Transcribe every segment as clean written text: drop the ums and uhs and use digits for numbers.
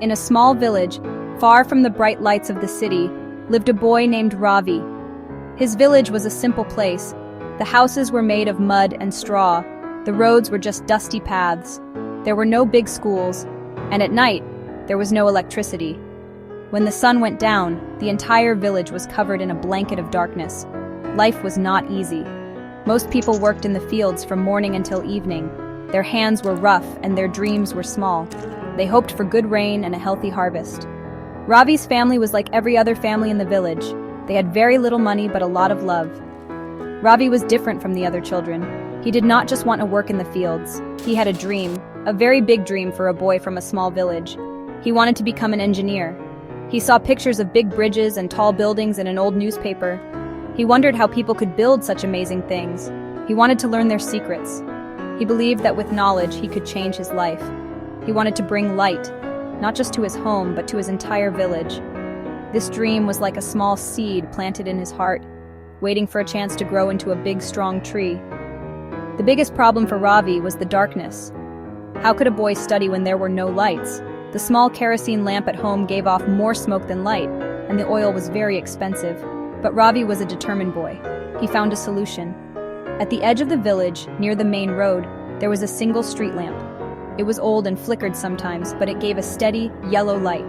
In a small village, far from the bright lights of the city, lived a boy named Ravi. His village was a simple place. The houses were made of mud and straw. The roads were just dusty paths. There were no big schools, and at night, there was no electricity. When the sun went down, the entire village was covered in a blanket of darkness. Life was not easy. Most people worked in the fields from morning until evening. Their hands were rough and their dreams were small. They hoped for good rain and a healthy harvest. Ravi's family was like every other family in the village. They had very little money but a lot of love. Ravi was different from the other children. He did not just want to work in the fields. He had a dream, a very big dream for a boy from a small village. He wanted to become an engineer. He saw pictures of big bridges and tall buildings in an old newspaper. He wondered how people could build such amazing things. He wanted to learn their secrets. He believed that with knowledge he could change his life. He wanted to bring light, not just to his home, but to his entire village. This dream was like a small seed planted in his heart, waiting for a chance to grow into a big, strong tree. The biggest problem for Ravi was the darkness. How could a boy study when there were no lights? The small kerosene lamp at home gave off more smoke than light, and the oil was very expensive. But Ravi was a determined boy. He found a solution. At the edge of the village, near the main road, there was a single street lamp. It was old and flickered sometimes, but it gave a steady, yellow light.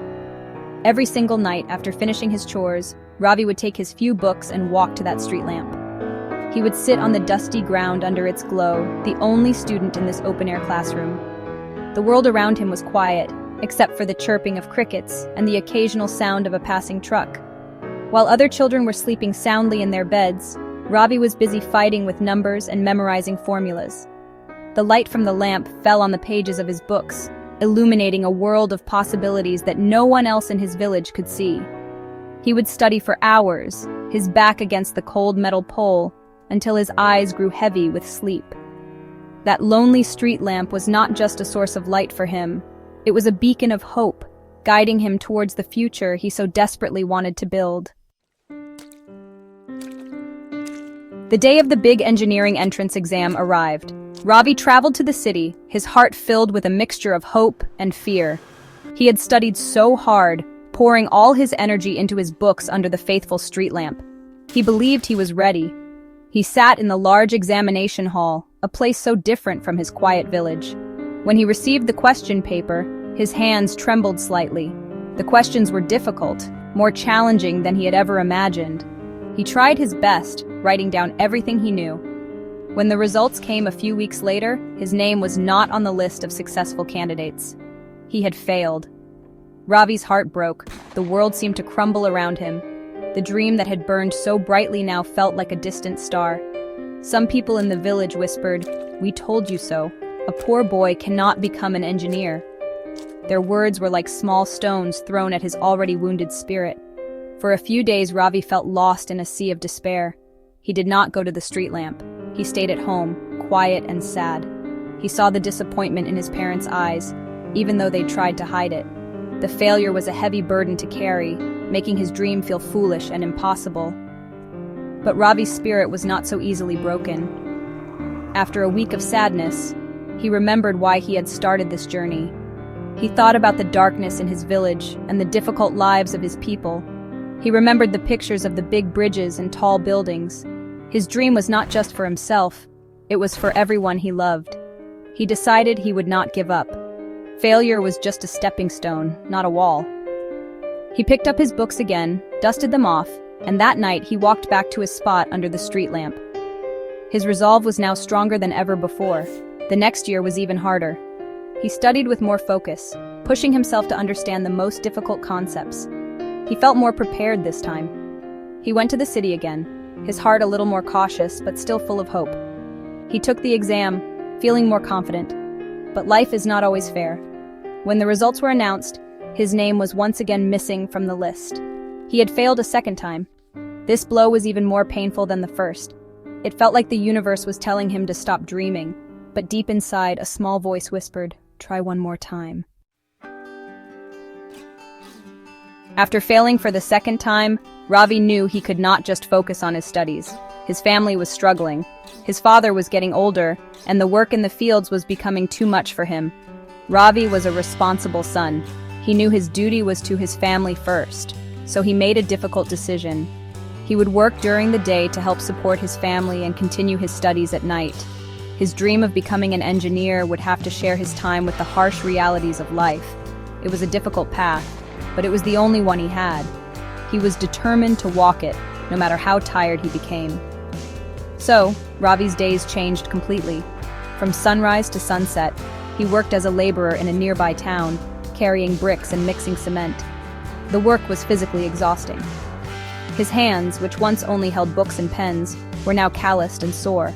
Every single night, after finishing his chores, Ravi would take his few books and walk to that street lamp. He would sit on the dusty ground under its glow, the only student in this open-air classroom. The world around him was quiet, except for the chirping of crickets and the occasional sound of a passing truck. While other children were sleeping soundly in their beds, Ravi was busy fighting with numbers and memorizing formulas. The light from the lamp fell on the pages of his books, illuminating a world of possibilities that no one else in his village could see. He would study for hours, his back against the cold metal pole, until his eyes grew heavy with sleep. That lonely street lamp was not just a source of light for him. It was a beacon of hope, guiding him towards the future he so desperately wanted to build. The day of the big engineering entrance exam arrived. Ravi traveled to the city, his heart filled with a mixture of hope and fear. He had studied so hard, pouring all his energy into his books under the faithful street lamp. He believed he was ready. He sat in the large examination hall, a place so different from his quiet village. When he received the question paper, his hands trembled slightly. The questions were difficult, more challenging than he had ever imagined. He tried his best, writing down everything he knew. When the results came a few weeks later, his name was not on the list of successful candidates. He had failed. Ravi's heart broke. The world seemed to crumble around him. The dream that had burned so brightly now felt like a distant star. Some people in the village whispered, "We told you so. A poor boy cannot become an engineer." Their words were like small stones thrown at his already wounded spirit. For a few days, Ravi felt lost in a sea of despair. He did not go to the street lamp. He stayed at home, quiet and sad. He saw the disappointment in his parents' eyes, even though they tried to hide it. The failure was a heavy burden to carry, making his dream feel foolish and impossible. But Ravi's spirit was not so easily broken. After a week of sadness, he remembered why he had started this journey. He thought about the darkness in his village and the difficult lives of his people. He remembered the pictures of the big bridges and tall buildings. His dream was not just for himself, it was for everyone he loved. He decided he would not give up. Failure was just a stepping stone, not a wall. He picked up his books again, dusted them off, and that night he walked back to his spot under the street lamp. His resolve was now stronger than ever before. The next year was even harder. He studied with more focus, pushing himself to understand the most difficult concepts. He felt more prepared this time. He went to the city again, his heart a little more cautious but still full of hope. He took the exam, feeling more confident. But life is not always fair. When the results were announced, his name was once again missing from the list. He had failed a second time. This blow was even more painful than the first. It felt like the universe was telling him to stop dreaming, but deep inside, a small voice whispered, "Try one more time." After failing for the second time, Ravi knew he could not just focus on his studies. His family was struggling. His father was getting older, and the work in the fields was becoming too much for him. Ravi was a responsible son. He knew his duty was to his family first, so he made a difficult decision. He would work during the day to help support his family and continue his studies at night. His dream of becoming an engineer would have to share his time with the harsh realities of life. It was a difficult path, but it was the only one he had. He was determined to walk it, no matter how tired he became. So, Ravi's days changed completely. From sunrise to sunset, he worked as a laborer in a nearby town, carrying bricks and mixing cement. The work was physically exhausting. His hands, which once only held books and pens, were now calloused and sore.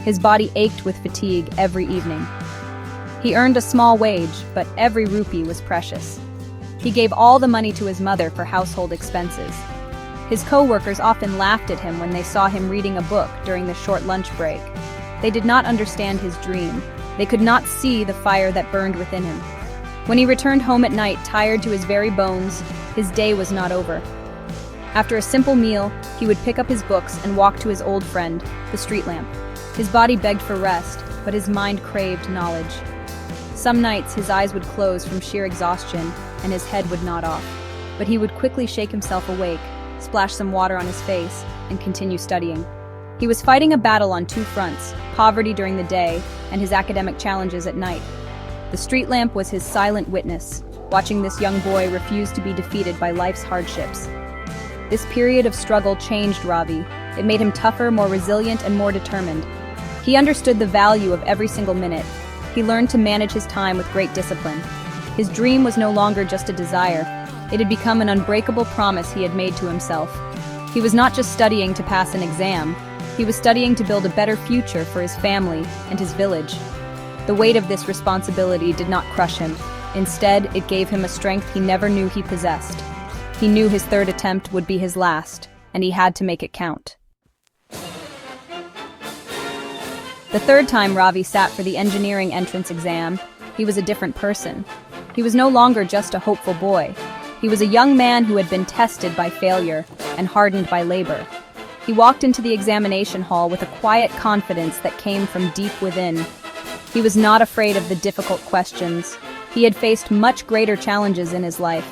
His body ached with fatigue every evening. He earned a small wage, but every rupee was precious. He gave all the money to his mother for household expenses. His co-workers often laughed at him when they saw him reading a book during the short lunch break. They did not understand his dream. They could not see the fire that burned within him. When he returned home at night, tired to his very bones, his day was not over. After a simple meal, he would pick up his books and walk to his old friend, the street lamp. His body begged for rest, but his mind craved knowledge. Some nights his eyes would close from sheer exhaustion and his head would nod off. But he would quickly shake himself awake, splash some water on his face, and continue studying. He was fighting a battle on two fronts, poverty during the day and his academic challenges at night. The street lamp was his silent witness, watching this young boy refuse to be defeated by life's hardships. This period of struggle changed Ravi. It made him tougher, more resilient, and more determined. He understood the value of every single minute. He learned to manage his time with great discipline. His dream was no longer just a desire. It had become an unbreakable promise he had made to himself. He was not just studying to pass an exam. He was studying to build a better future for his family and his village. The weight of this responsibility did not crush him. Instead, it gave him a strength he never knew he possessed. He knew his third attempt would be his last, and he had to make it count. The third time Ravi sat for the engineering entrance exam, he was a different person. He was no longer just a hopeful boy. He was a young man who had been tested by failure and hardened by labor. He walked into the examination hall with a quiet confidence that came from deep within. He was not afraid of the difficult questions. He had faced much greater challenges in his life.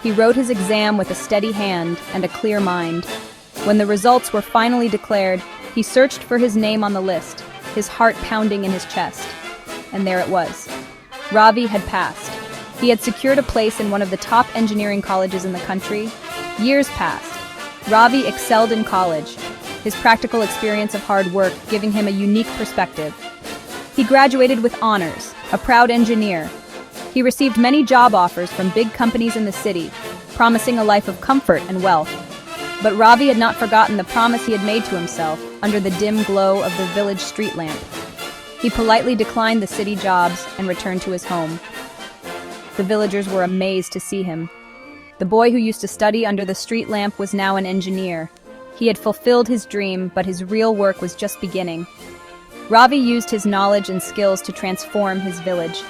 He wrote his exam with a steady hand and a clear mind. When the results were finally declared, he searched for his name on the list, his heart pounding in his chest. And there it was. Ravi had passed. He had secured a place in one of the top engineering colleges in the country. Years passed. Ravi excelled in college, his practical experience of hard work giving him a unique perspective. He graduated with honors, a proud engineer. He received many job offers from big companies in the city, promising a life of comfort and wealth. But Ravi had not forgotten the promise he had made to himself under the dim glow of the village street lamp. He politely declined the city jobs and returned to his home. The villagers were amazed to see him. The boy who used to study under the street lamp was now an engineer. He had fulfilled his dream, but his real work was just beginning. Ravi used his knowledge and skills to transform his village.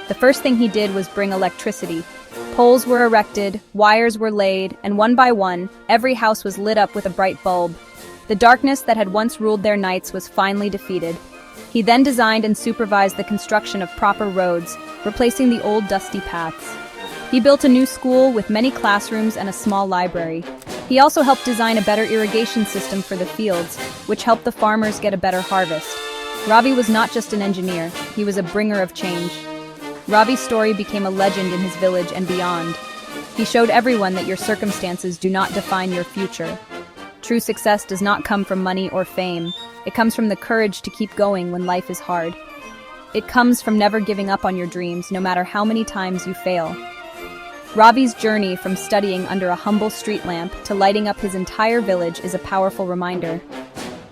The first thing he did was bring electricity. Poles were erected, wires were laid, and one by one, every house was lit up with a bright bulb. The darkness that had once ruled their nights was finally defeated. He then designed and supervised the construction of proper roads, replacing the old dusty paths. He built a new school with many classrooms and a small library. He also helped design a better irrigation system for the fields, which helped the farmers get a better harvest. Ravi was not just an engineer, he was a bringer of change. Ravi's story became a legend in his village and beyond. He showed everyone that your circumstances do not define your future. True success does not come from money or fame. It comes from the courage to keep going when life is hard. It comes from never giving up on your dreams, no matter how many times you fail. Ravi's journey from studying under a humble street lamp to lighting up his entire village is a powerful reminder.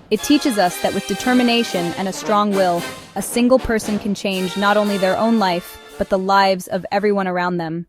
It teaches us that with determination and a strong will, a single person can change not only their own life, but the lives of everyone around them.